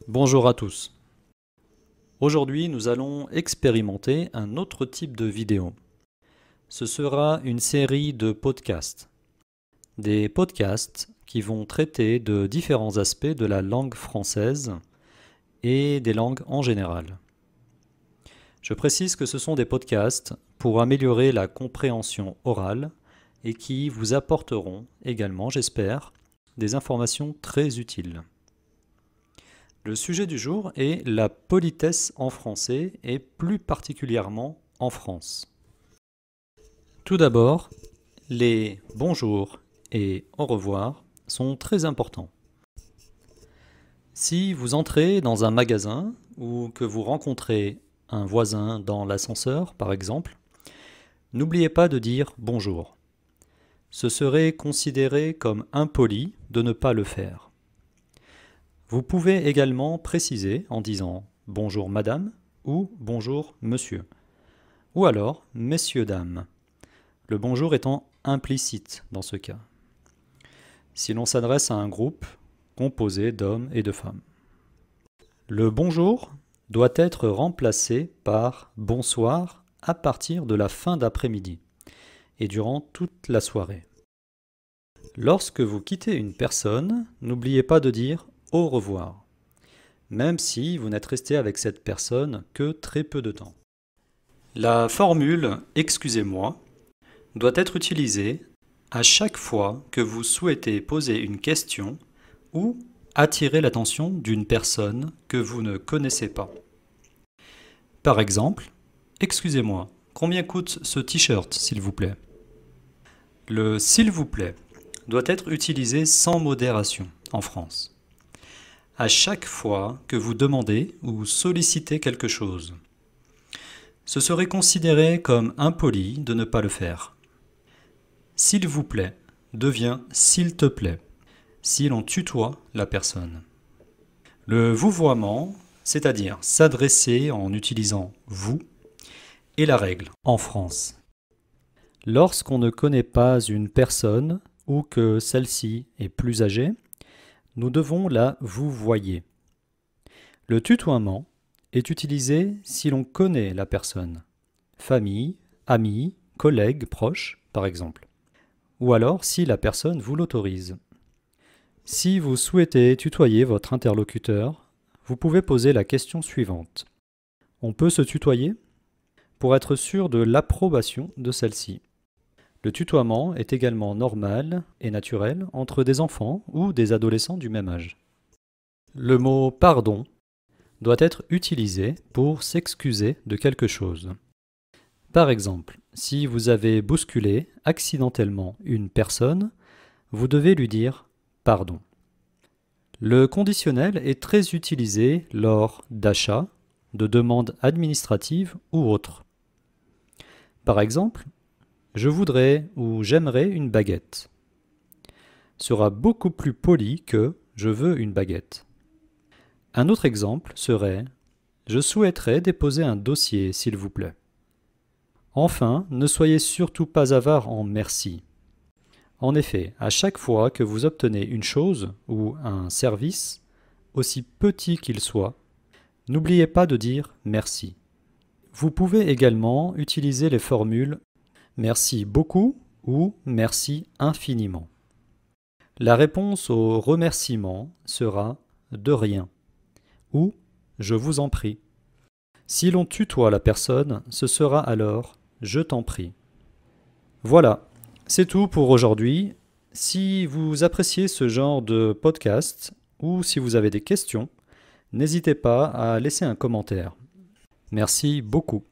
Bonjour à tous. Aujourd'hui, nous allons expérimenter un autre type de vidéo. Ce sera une série de podcasts. Des podcasts qui vont traiter de différents aspects de la langue française et des langues en général. Je précise que ce sont des podcasts pour améliorer la compréhension orale et qui vous apporteront également, j'espère, des informations très utiles. Le sujet du jour est la politesse en français et plus particulièrement en France. Tout d'abord, les bonjour et au revoir sont très importants. Si vous entrez dans un magasin ou que vous rencontrez un voisin dans l'ascenseur, par exemple, n'oubliez pas de dire bonjour. Ce serait considéré comme impoli de ne pas le faire. Vous pouvez également préciser en disant « bonjour madame » ou « bonjour monsieur » ou alors « messieurs dames », le bonjour étant implicite dans ce cas, si l'on s'adresse à un groupe composé d'hommes et de femmes. Le bonjour doit être remplacé par « bonsoir » à partir de la fin d'après-midi et durant toute la soirée. Lorsque vous quittez une personne, n'oubliez pas de dire au revoir, même si vous n'êtes resté avec cette personne que très peu de temps. La formule « excusez-moi » doit être utilisée à chaque fois que vous souhaitez poser une question ou attirer l'attention d'une personne que vous ne connaissez pas. Par exemple, « Excusez-moi, combien coûte ce t-shirt, s'il vous plaît ?» Le « s'il vous plaît » doit être utilisé sans modération en France. À chaque fois que vous demandez ou sollicitez quelque chose. Ce serait considéré comme impoli de ne pas le faire. S'il vous plaît devient s'il te plaît si l'on tutoie la personne. Le vouvoiement, c'est-à-dire s'adresser en utilisant vous, est la règle en France. Lorsqu'on ne connaît pas une personne ou que celle-ci est plus âgée, nous devons la vouvoyer. Le tutoiement est utilisé si l'on connaît la personne, famille, amis, collègues, proches, par exemple, ou alors si la personne vous l'autorise. Si vous souhaitez tutoyer votre interlocuteur, vous pouvez poser la question suivante. On peut se tutoyer? Pour être sûr de l'approbation de celle-ci. Le tutoiement est également normal et naturel entre des enfants ou des adolescents du même âge. Le mot « pardon » doit être utilisé pour s'excuser de quelque chose. Par exemple, si vous avez bousculé accidentellement une personne, vous devez lui dire « pardon ». Le conditionnel est très utilisé lors d'achats, de demandes administratives ou autres. Par exemple, je voudrais ou j'aimerais une baguette sera beaucoup plus poli que je veux une baguette. Un autre exemple serait je souhaiterais déposer un dossier, s'il vous plaît. Enfin, ne soyez surtout pas avare en merci. En effet, à chaque fois que vous obtenez une chose ou un service, aussi petit qu'il soit, n'oubliez pas de dire merci. Vous pouvez également utiliser les formules merci beaucoup ou merci infiniment. La réponse au remerciement sera de rien ou je vous en prie. Si l'on tutoie la personne, ce sera alors je t'en prie. Voilà, c'est tout pour aujourd'hui. Si vous appréciez ce genre de podcast ou si vous avez des questions, n'hésitez pas à laisser un commentaire. Merci beaucoup.